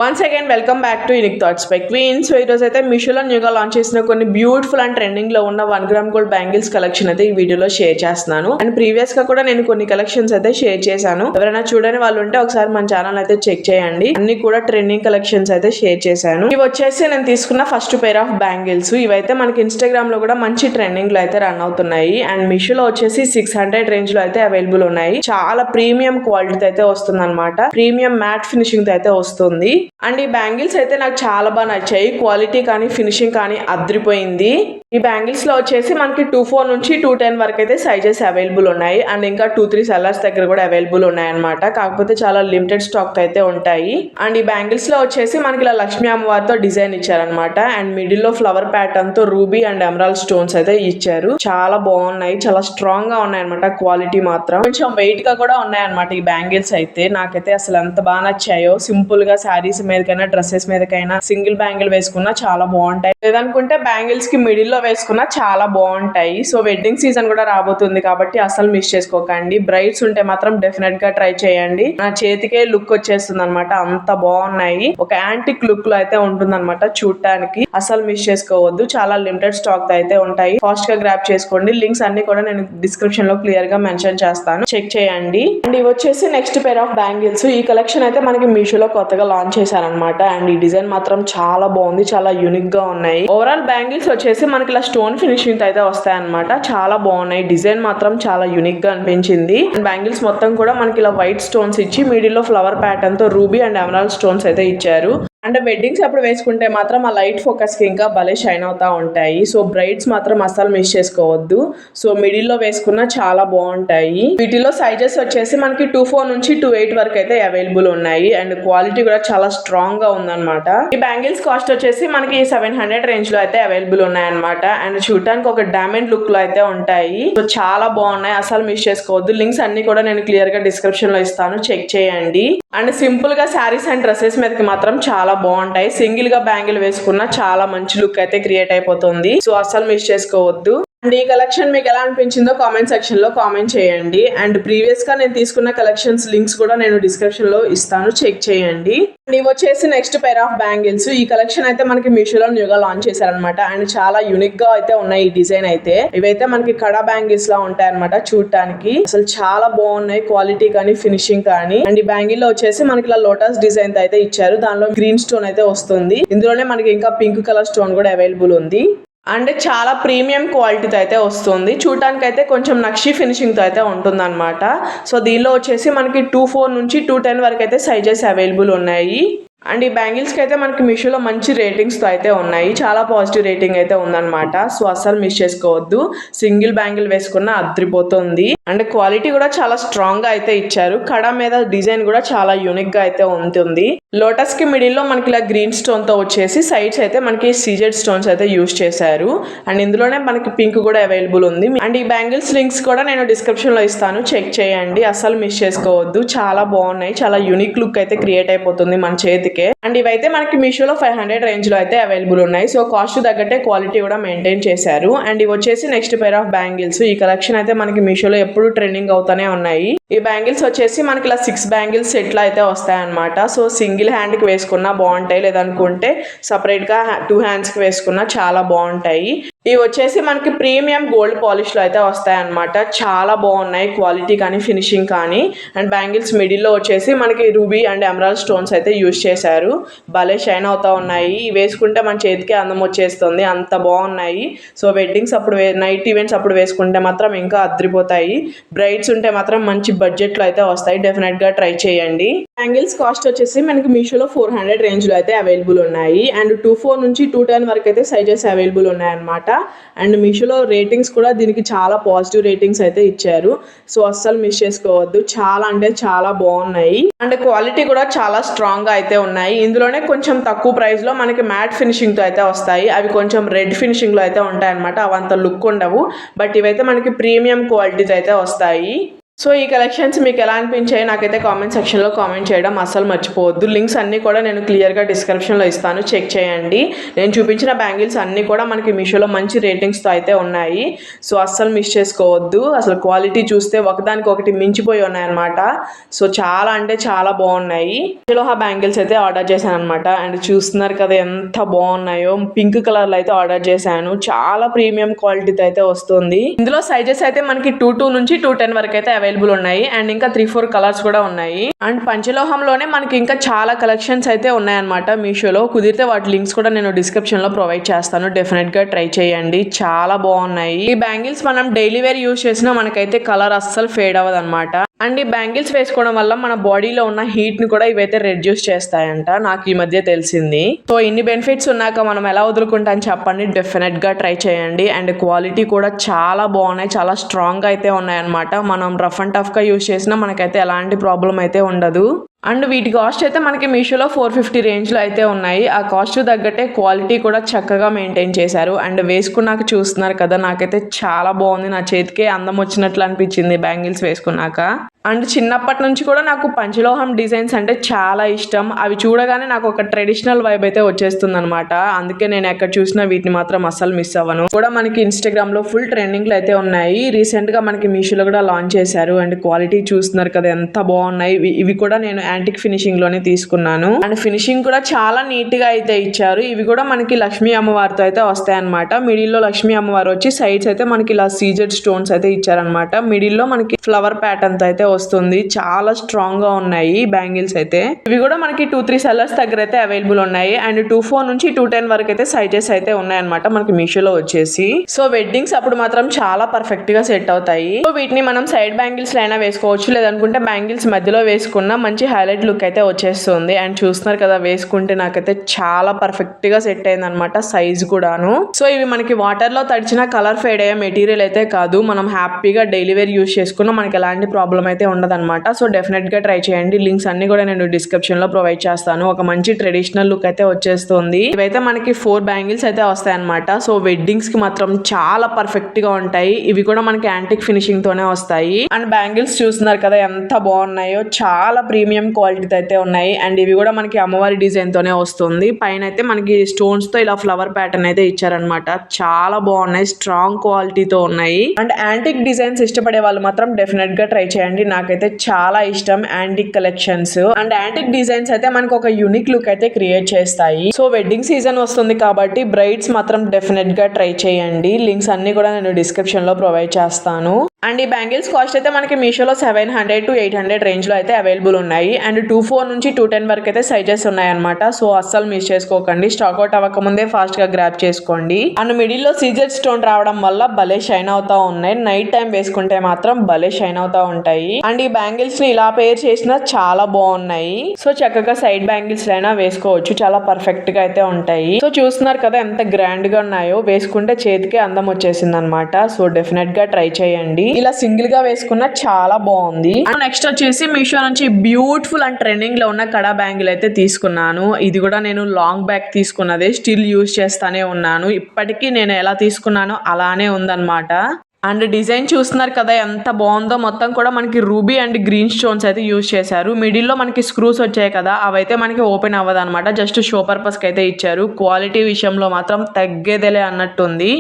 Once again welcome back to unique thoughts by queen. So ఈరోజు అయితే మీషోలో న్యూగా లాంచ్ చేసిన కొన్ని బ్యూటిఫుల్ అండ్ ట్రెండింగ్ లో ఉన్న 1 గ్రామ్ గోల్డ్ బ్యాంగిల్స్ కలెక్షన్ అయితే ఈ వీడియోలో షేర్ చేస్తున్నాను. అండ్ ప్రీవియస్ గా కూడా నేను కొన్ని కలెక్షన్స్ అయితే షేర్ చేశాను. ఎవరైనా చూడని వాళ్ళు ఉంటే ఒకసారి మన ఛానల్ అయితే చెక్ చేయండి. అన్ని కూడా ట్రెండింగ్ కలెక్షన్స్ అయితే షేర్ చేశాను. ఇవి వచ్చేసి నేను తీసుకున్న ఫస్ట్ పేర్ ఆఫ్ బ్యాంగిల్స్. ఇవైతే మనకి ఇన్స్టాగ్రామ్ లో కూడా మంచి ట్రెండింగ్ లో అయితే రన్ అవుతున్నాయి. అండ్ మీషోలో వచ్చేసి 600 రేంజ్ లో అయితే అవైలబుల్ ఉన్నాయి. చాలా ప్రీమియం క్వాలిటీ అయితే వస్తుంది అనమాట. ప్రీమియం మ్యాట్ ఫినిషింగ్ తో అయితే వస్తుంది. అండ్ ఈ బ్యాంగిల్స్ అయితే నాకు చాలా బాగా నచ్చాయి. క్వాలిటీ కానీ ఫినిషింగ్ కానీ అద్రిపోయింది. ఈ బ్యాంగిల్స్ లో వచ్చేసి మనకి 24 నుంచి 210 వరకు అయితే సైజెస్ అవైలబుల్ ఉన్నాయి. అండ్ ఇంకా 2-3 సెల్లర్స్ దగ్గర కూడా అవైలబుల్ ఉన్నాయి అనమాట. కాకపోతే చాలా లిమిటెడ్ స్టాక్ అయితే ఉంటాయి. అండ్ ఈ బ్యాంగిల్స్ లో వచ్చేసి మనకి ఇలా లక్ష్మీ అమ్మవారితో డిజైన్ ఇచ్చారనమాట. అండ్ మిడిల్ లో ఫ్లవర్ ప్యాటర్న్ తో రూబీ అండ్ ఎమరాల్డ్ స్టోన్స్ అయితే ఇచ్చారు. చాలా బాగున్నాయి, చాలా స్ట్రాంగ్ గా ఉన్నాయి అనమాట. క్వాలిటీ మాత్రం కొంచెం వెయిట్ గా కూడా ఉన్నాయి అనమాట. ఈ బ్యాంగిల్స్ అయితే నాకైతే అసలు ఎంత బాగా నచ్చాయో. సింపుల్ గా శారీస్ మీదకైనా డ్రెస్సెస్ మీదకైనా సింగిల్ బ్యాంగిల్ వేసుకున్నా చాలా బాగుంటాయి. లేదనుకుంటే బ్యాంగిల్స్ కి మిడిల్ లో వేసుకున్నా చాలా బాగుంటాయి. సో వెడ్డింగ్ సీజన్ కూడా రాబోతుంది కాబట్టి అసలు మిస్ చేసుకోకండి. బ్రైడ్స్ ఉంటే మాత్రం డెఫినెట్ గా ట్రై చేయండి. నా చేతికే లుక్ వచ్చేస్తుంది అనమాట. అంత బాగున్నాయి. ఒక యాంటిక్ లుక్ లో అయితే ఉంటుంది అనమాట చూడటానికి. అసలు మిస్ చేసుకోవద్దు. చాలా లిమిటెడ్ స్టాక్ అయితే ఉంటాయి. ఫాస్ట్ గా గ్రాప్ చేసుకోండి. లింక్స్ అన్ని కూడా నేను డిస్క్రిప్షన్ లో క్లియర్ గా మెన్షన్ చేస్తాను, చెక్ చేయండి. అండ్ ఇవి వచ్చేసి నెక్స్ట్ పేర్ ఆఫ్ బ్యాంగిల్స్. ఈ కలెక్షన్ అయితే మనకి మీషోలో కొత్తగా లాంచ్ చేశారనమాట. అండ్ ఈ డిజైన్ మాత్రం చాలా బాగుంది, చాలా యూనిక్ గా ఉన్నాయి. ఓవరాల్ బ్యాంగిల్స్ వచ్చేసి మనకి ఇలా స్టోన్ ఫినిషింగ్ అయితే వస్తాయి అనమాట. చాలా బాగున్నాయి. డిజైన్ మాత్రం చాలా యూనిక్ గా అనిపించింది. బ్యాంగిల్స్ మొత్తం కూడా మనకి ఇలా వైట్ స్టోన్స్ ఇచ్చి మిడిల్ లో ఫ్లవర్ ప్యాటర్న్ తో రూబీ అండ్ ఎమరాల్డ్ స్టోన్స్ అయితే ఇచ్చారు. అంటే వెడ్డింగ్స్ అప్పుడు వేసుకుంటే మాత్రం ఆ లైట్ ఫోకస్ కి ఇంకా భలే షైన్ అవుతా ఉంటాయి. సో బ్రైడ్స్ మాత్రం అస్సలు మిస్ చేసుకోవద్దు. సో మిడిల్ లో వేసుకున్నా చాలా బాగుంటాయి. వీటిలో సైజెస్ వచ్చేసి మనకి 24 నుంచి 28 వరకు అయితే అవైలబుల్ ఉన్నాయి. అండ్ క్వాలిటీ కూడా చాలా స్ట్రాంగ్ గా ఉందన్నమాట. ఈ బ్యాంగిల్స్ కాస్ట్ వచ్చేసి మనకి 700 రేంజ్ లో అయితే అవైలబుల్ ఉన్నాయన్నమాట. అండ్ చూడటానికి ఒక డైమండ్ లుక్ లో అయితే ఉంటాయి. సో చాలా బాగున్నాయి, అసలు మిస్ చేసుకోవద్దు. లింక్స్ అన్ని కూడా నేను క్లియర్ గా డిస్క్రిప్షన్ లో ఇస్తాను, చెక్ చేయండి. అండ్ సింపుల్ గా శారీస్ అండ్ డ్రెస్సెస్ మీదకి మాత్రం చాలా బాగుంటాయి. సింగిల్ గా బ్యాంగిల్ వేసుకున్నా చాలా మంచి లుక్ అయితే క్రియేట్ అయిపోతుంది. సో అస్సలు మిస్ చేసుకోవద్దు. అండ్ ఈ కలెక్షన్ మీకు ఎలా అనిపించిందో కామెంట్ సెక్షన్ లో కామెంట్ చేయండి. అండ్ ప్రీవియస్ గా నేను తీసుకున్న కలెక్షన్స్ లింక్స్ కూడా నేను డిస్క్రిప్షన్ లో ఇస్తాను, చెక్ చేయండి. అండ్ ఇవి వచ్చేసి నెక్స్ట్ పేర్ ఆఫ్ బ్యాంగిల్స్. ఈ కలెక్షన్ అయితే మనకి మీషోలో న్యూగా లాంచ్ చేశారనమాట. అండ్ చాలా యూనిక్ గా అయితే ఉన్నాయి ఈ డిజైన్ అయితే. ఇవైతే మనకి కడా బ్యాంగిల్స్ లా ఉంటాయి అనమాట చూడటానికి. అసలు చాలా బాగున్నాయి, క్వాలిటీ కానీ ఫినిషింగ్ కానీ. అండ్ ఈ బ్యాంగిల్ లో వచ్చేసి మనకి ఇలా లోటస్ డిజైన్ అయితే ఇచ్చారు. దానిలో గ్రీన్ స్టోన్ అయితే వస్తుంది. ఇందులోనే మనకి ఇంకా పింక్ కలర్ స్టోన్ కూడా అవైలబుల్ ఉంది. అండ్ చాలా ప్రీమియం క్వాలిటీతో అయితే వస్తుంది. చూడటానికి అయితే కొంచెం నక్షి ఫినిషింగ్ తో అయితే ఉంటుంది అనమాట. సో దీనిలో వచ్చేసి మనకి 24 నుంచి 210 వరకు అయితే సైజెస్ అవైలబుల్ ఉన్నాయి. అండ్ ఈ బ్యాంగిల్స్ కి అయితే మనకి మీషోలో మంచి రేటింగ్స్ తో అయితే ఉన్నాయి. చాలా పాజిటివ్ రేటింగ్ అయితే ఉందన్నమాట. సో అస్సలు మిస్ చేసుకోవద్దు. సింగిల్ బ్యాంగిల్ వేసుకున్న అద్రిపోతుంది. అండ్ క్వాలిటీ కూడా చాలా స్ట్రాంగ్ గా అయితే ఇచ్చారు. కడ మీద డిజైన్ కూడా చాలా యూనిక్ గా అయితే ఉంటుంది. లోటస్ కి మిడిల్ లో మనకి ఇలా గ్రీన్ స్టోన్ తో వచ్చేసి సైడ్స్ అయితే మనకి సీజెడ్ స్టోన్స్ అయితే యూజ్ చేశారు. అండ్ ఇందులోనే మనకి పింక్ కూడా అవైలబుల్ ఉంది. అండ్ ఈ బ్యాంగిల్స్ లింక్స్ కూడా నేను డిస్క్రిప్షన్ లో ఇస్తాను, చెక్ చేయండి. అస్సలు మిస్ చేసుకోవద్దు. చాలా బాగున్నాయి. చాలా యూనిక్ లుక్ అయితే క్రియేట్ అయిపోతుంది మన చేతికి. అండ్ ఇవైతే మనకి మీషోలో 500 రేంజ్ లో అయితే అవైలబుల్ ఉన్నాయి. సో కాస్ట్ తగ్గట్టే క్వాలిటీ కూడా మెయింటైన్ చేశారు. అండ్ ఇవి వచ్చేసి నెక్స్ట్ పేర్ ఆఫ్ బ్యాంగిల్స్. ఈ కలెక్షన్ అయితే మనకి మీషోలో ఎప్పుడు ట్రెండింగ్ అవుతానే ఉన్నాయి. ఈ బ్యాంగిల్స్ వచ్చేసి మనకి ఇలా 6 బ్యాంగిల్స్ సెట్ లో అయితే వస్తాయి అనమాట. సో సింగిల్ హ్యాండ్ కి వేసుకున్నా బాగుంటాయి, లేదనుకుంటే సపరేట్ గా 2 హ్యాండ్స్ కి వేసుకున్నా చాలా బాగుంటాయి. ఇవి వచ్చేసి మనకి ప్రీమియం గోల్డ్ పాలిష్ లో అయితే వస్తాయి అనమాట. చాలా బాగున్నాయి, క్వాలిటీ కానీ ఫినిషింగ్ కానీ. అండ్ బ్యాంగిల్స్ మిడిల్ లో వచ్చేసి మనకి రూబీ అండ్ ఎమరాల్డ్ స్టోన్స్ అయితే యూజ్ చేశారు. భలే షైన్ అవుతా ఉన్నాయి. వేసుకుంటే మన చేతికి అందం వచ్చేస్తుంది, అంత బాగున్నాయి. సో వెడ్డింగ్స్ అప్పుడు నైట్ ఈవెంట్స్ అప్పుడు వేసుకుంటే మాత్రం ఇంకా అద్రిపోతాయి. బ్రైడ్స్ ఉంటే మాత్రం మంచి బడ్జెట్ లో అయితే వస్తాయి. డెఫినెట్ గా ట్రై చేయండి. బ్యాంగిల్స్ కాస్ట్ వచ్చేసి మనకి మీషోలో 400 రేంజ్ లో అయితే అవైలబుల్ ఉన్నాయి. అండ్ 24 నుంచి 210 వరకు అయితే సైజెస్ అవైలబుల్ ఉన్నాయి అనమాట. అండ్ మీషోలో రేటింగ్స్ కూడా దీనికి చాలా పాజిటివ్ రేటింగ్స్ అయితే ఇచ్చారు. సో అస్సలు మిస్ చేసుకోవద్దు. చాలా అంటే చాలా బాగున్నాయి. అండ్ క్వాలిటీ కూడా చాలా స్ట్రాంగ్ గా అయితే ఉన్నాయి. ఇందులోనే కొంచెం తక్కువ ప్రైస్ లో మనకి మ్యాట్ ఫినిషింగ్ తో అయితే వస్తాయి. అవి కొంచెం రెడ్ ఫినిషింగ్ లో అయితే ఉంటాయి అనమాట. అవంత లుక్ ఉండవు. బట్ ఇవైతే మనకి ప్రీమియం క్వాలిటీతో అయితే వస్తాయి. సో ఈ కలెక్షన్స్ మీకు ఎలా అనిపించాయి నాకైతే కామెంట్ సెక్షన్లో కామెంట్ చేయడం అస్సలు మర్చిపోవద్దు. లింక్స్ అన్నీ కూడా నేను క్లియర్గా డిస్క్రిప్షన్లో ఇస్తాను, చెక్ చేయండి. నేను చూపించిన బ్యాంగిల్స్ అన్నీ కూడా మనకి మీషోలో మంచి రేటింగ్స్తో అయితే ఉన్నాయి. సో అస్సలు మిస్ చేసుకోవద్దు. అసలు క్వాలిటీ చూస్తే ఒకదానికి ఒకటి మించిపోయి ఉన్నాయన్నమాట. సో చాలా అంటే చాలా బాగున్నాయి. మీషోలో ఆ బ్యాంగిల్స్ అయితే ఆర్డర్ చేశాను అనమాట. అండ్ చూస్తున్నారు కదా ఎంత బాగున్నాయో. పింక్ కలర్లో అయితే ఆర్డర్ చేశాను. చాలా ప్రీమియం క్వాలిటీతో అయితే వస్తుంది. ఇందులో సైజెస్ అయితే మనకి 2 నుంచి 210 వరకు అయితే అవైలబుల్ ఉన్నాయి. అండ్ ఇంకా 3-4 కలర్స్ కూడా ఉన్నాయి. అండ్ పంచలోహంలోనే మనకి ఇంకా చాలా కలెక్షన్స్ అయితే ఉన్నాయన్నమాట మీషోలో. కుదిరితే వాటి లింక్స్ కూడా నేను డిస్క్రిప్షన్ లో ప్రొవైడ్ చేస్తాను, డెఫినెట్ గా ట్రై చేయండి. చాలా బాగున్నాయి. ఈ బ్యాంగిల్స్ మనం డైలీ వేర్ యూజ్ చేసినా మనకైతే కలర్ అస్సలు ఫేడ్ అవ్వదు అనమాట. అండ్ ఈ బ్యాంగిల్స్ వేసుకోవడం వల్ల మన బాడీలో ఉన్న హీట్ ని కూడా ఇవైతే రెడ్యూస్ చేస్తాయంట, నాకు ఈ మధ్య తెలిసింది. సో ఇన్ని బెనిఫిట్స్ ఉన్నాక మనం ఎలా వదులుకుంటాం చెప్పండి. డెఫినెట్ గా ట్రై చేయండి. అండ్ క్వాలిటీ కూడా చాలా బాగున్నాయి, చాలా స్ట్రాంగ్ గా అయితే ఉన్నాయి అనమాట. మనం రఫ్ అండ్ టఫ్ గా యూజ్ చేసినా మనకైతే ఎలాంటి ప్రాబ్లం అయితే ఉండదు. అండ్ వీటి కాస్ట్ అయితే మనకి మీషోలో 450 రేంజ్లో అయితే ఉన్నాయి. ఆ కాస్ట్ తగ్గట్టే క్వాలిటీ కూడా చక్కగా మెయింటైన్ చేశారు. అండ్ వేసుకున్నాక చూస్తున్నారు కదా, నాకైతే చాలా బాగుంది. నా చేతికే అందం వచ్చినట్లు అనిపించింది బ్యాంగిల్స్ వేసుకున్నాక. అండ్ చిన్నప్పటి నుంచి కూడా నాకు పంచలోహం డిజైన్స్ అంటే చాలా ఇష్టం. అవి చూడగానే నాకు ఒక ట్రెడిషనల్ వైబ్ అయితే వచ్చేస్తుంది అనమాట. అందుకే నేను ఎక్కడ చూసినా వీటిని మాత్రం అస్సలు మిస్ అవ్వను. కూడా మనకి ఇన్స్టాగ్రామ్ లో ఫుల్ ట్రెండింగ్లు అయితే ఉన్నాయి. రీసెంట్ గా మనకి మీషోలో కూడా లాంచ్ చేశారు. అండ్ క్వాలిటీ చూస్తున్నారు కదా ఎంత బాగున్నాయి. ఇవి కూడా నేను యాంటిక్ ఫినిషింగ్ లోనే తీసుకున్నాను. అండ్ ఫినిషింగ్ కూడా చాలా నీట్ గా అయితే ఇచ్చారు. ఇవి కూడా మనకి లక్ష్మీ అమ్మవారితో అయితే వస్తాయి అనమాట. మిడిల్ లో లక్ష్మీ అమ్మవారు వచ్చి సైడ్స్ అయితే మనకి ఇలా సీజెడ్ స్టోన్స్ అయితే ఇచ్చారనమాట. మిడిల్ లో మనకి ఫ్లవర్ ప్యాటర్న్ తో అయితే వస్తుంది. చాలా స్ట్రాంగ్ గా ఉన్నాయి బ్యాంగిల్స్ అయితే. ఇవి కూడా మనకి 2-3 సెల్లర్స్ దగ్గర అయితే అవైలబుల్ ఉన్నాయి. అండ్ 2-4 నుంచి 210 వరకు అయితే సైజెస్ అయితే ఉన్నాయన్నమాట మనకి మీషోలో వచ్చేసి. సో వెడ్డింగ్స్ అప్పుడు మాత్రం చాలా పర్ఫెక్ట్ గా సెట్ అవుతాయి. సో వీటిని మనం సైడ్ బ్యాంగిల్స్ అయినా వేసుకోవచ్చు, లేదనుకుంటే బ్యాంగిల్స్ మధ్యలో వేసుకున్న మంచి హైలైట్ లుక్ అయితే వచ్చేస్తుంది. అండ్ చూస్తున్నారు కదా, వేసుకుంటే నాకైతే చాలా పర్ఫెక్ట్ గా సెట్ అయింది అనమాట, సైజ్ కూడాను. సో ఇవి మనకి వాటర్ లో తడిచిన కలర్ ఫేడ్ అయ్యే మెటీరియల్ అయితే కాదు. మనం హ్యాపీగా డైలీ వేర్ యూజ్ చేసుకున్నా మనకి ఎలాంటి ప్రాబ్లం అయితే ఉండదు అనమాట. సో డెఫినెట్ గా ట్రై చేయండి. లింక్స్ అన్ని కూడా నేను డిస్క్రిప్షన్ లో ప్రొవైడ్ చేస్తాను. ఒక మంచి ట్రెడిషనల్ లుక్ అయితే వచ్చేస్తుంది. ఇవైతే మనకి 4 బ్యాంగిల్స్ అయితే వస్తాయి అనమాట. సో వెడ్డింగ్స్ కి మాత్రం చాలా పర్ఫెక్ట్ గా ఉంటాయి. ఇవి కూడా మనకి యాంటిక్ ఫినిషింగ్ తోనే వస్తాయి. అండ్ బ్యాంగిల్స్ చూస్తున్నారు కదా ఎంత బాగున్నాయో, చాలా ప్రీమియం క్వాలిటీతో అయితే ఉన్నాయి. అండ్ ఇవి కూడా మనకి అమ్మవారి డిజైన్ తోనే వస్తుంది. పైన అయితే మనకి స్టోన్స్ తో ఇలా ఫ్లవర్ ప్యాటర్న్ అయితే ఇచ్చారనమాట. చాలా బాగున్నాయి, స్ట్రాంగ్ క్వాలిటీతో ఉన్నాయి. అండ్ యాంటిక్ డిజైన్స్ ఇష్టపడే వాళ్ళు మాత్రం డెఫినెట్ గా ట్రై చేయండి. నాకైతే చాలా ఇష్టం antique collections. And antique designs అయితే మనకు ఒక యూనిక్ లుక్ అయితే క్రియేట్ చేస్తాయి. సో వెడ్డింగ్ సీజన్ వస్తుంది కాబట్టి బ్రైడ్స్ మాత్రం డెఫినెట్ గా ట్రై చేయండి. లింక్స్ అన్ని కూడా నేను డిస్క్రిప్షన్ లో ప్రొవైడ్ చేస్తాను. అండ్ ఈ బ్యాంగిల్స్ కాస్ట్ అయితే మనకి మీషోలో 700 to 800 రేంజ్ లో అయితే అవైలబుల్ ఉన్నాయి. అండ్ 2-4 నుంచి 210 వరకు అయితే సైజెస్ ఉన్నాయన్నమాట. సో అస్సలు మిస్ చేసుకోకండి. స్టాక్ అవుట్ అవ్వకముందే ఫాస్ట్ గా గ్రాబ్ చేసుకోండి. అండ్ మిడిల్ లో సీజెడ్ స్టోన్ రావడం వల్ల భలే షైన్ అవుతా ఉన్నాయి. నైట్ టైం వేసుకుంటే మాత్రం భలే షైన్ అవుతా ఉంటాయి. అండ్ ఈ బ్యాంగిల్స్ ని ఇలా పేర్ చేసినా చాలా బాగున్నాయి. సో చక్కగా సైడ్ బ్యాంగిల్స్ అయినా వేసుకోవచ్చు, చాలా పర్ఫెక్ట్ గా అయితే ఉంటాయి. సో చూస్తున్నారు కదా ఎంత గ్రాండ్ గా ఉన్నాయో. వేసుకుంటే చేతికి అందం వచ్చేసింది అనమాట. సో డెఫినెట్ గా ట్రై చేయండి. ఇలా సింగిల్ గా వేసుకున్న చాలా బాగుంది. నెక్స్ట్ వచ్చేసి మీషో నుంచి బ్యూటిఫుల్ అండ్ ట్రెండింగ్ లో ఉన్న కడా బ్యాంగిల్ అయితే తీసుకున్నాను. ఇది కూడా నేను లాంగ్ బ్యాక్ తీసుకున్నదే, స్టిల్ యూజ్ చేస్తానే ఉన్నాను. ఇప్పటికీ నేను ఎలా తీసుకున్నానో అలానే ఉందన్నమాట. అండ్ డిజైన్ చూస్తున్నారు కదా ఎంత బాగుందో. మొత్తం కూడా మనకి రూబీ అండ్ గ్రీన్ స్టోన్స్ అయితే యూజ్ చేశారు. మిడిల్ లో మనకి స్క్రూస్ వచ్చాయి కదా, అవైతే మనకి ఓపెన్ అవ్వదు అనమాట, జస్ట్ షో పర్పస్ కి అయితే ఇచ్చారు. క్వాలిటీ విషయంలో మాత్రం తగ్గేదేలే అన్నట్టుంది.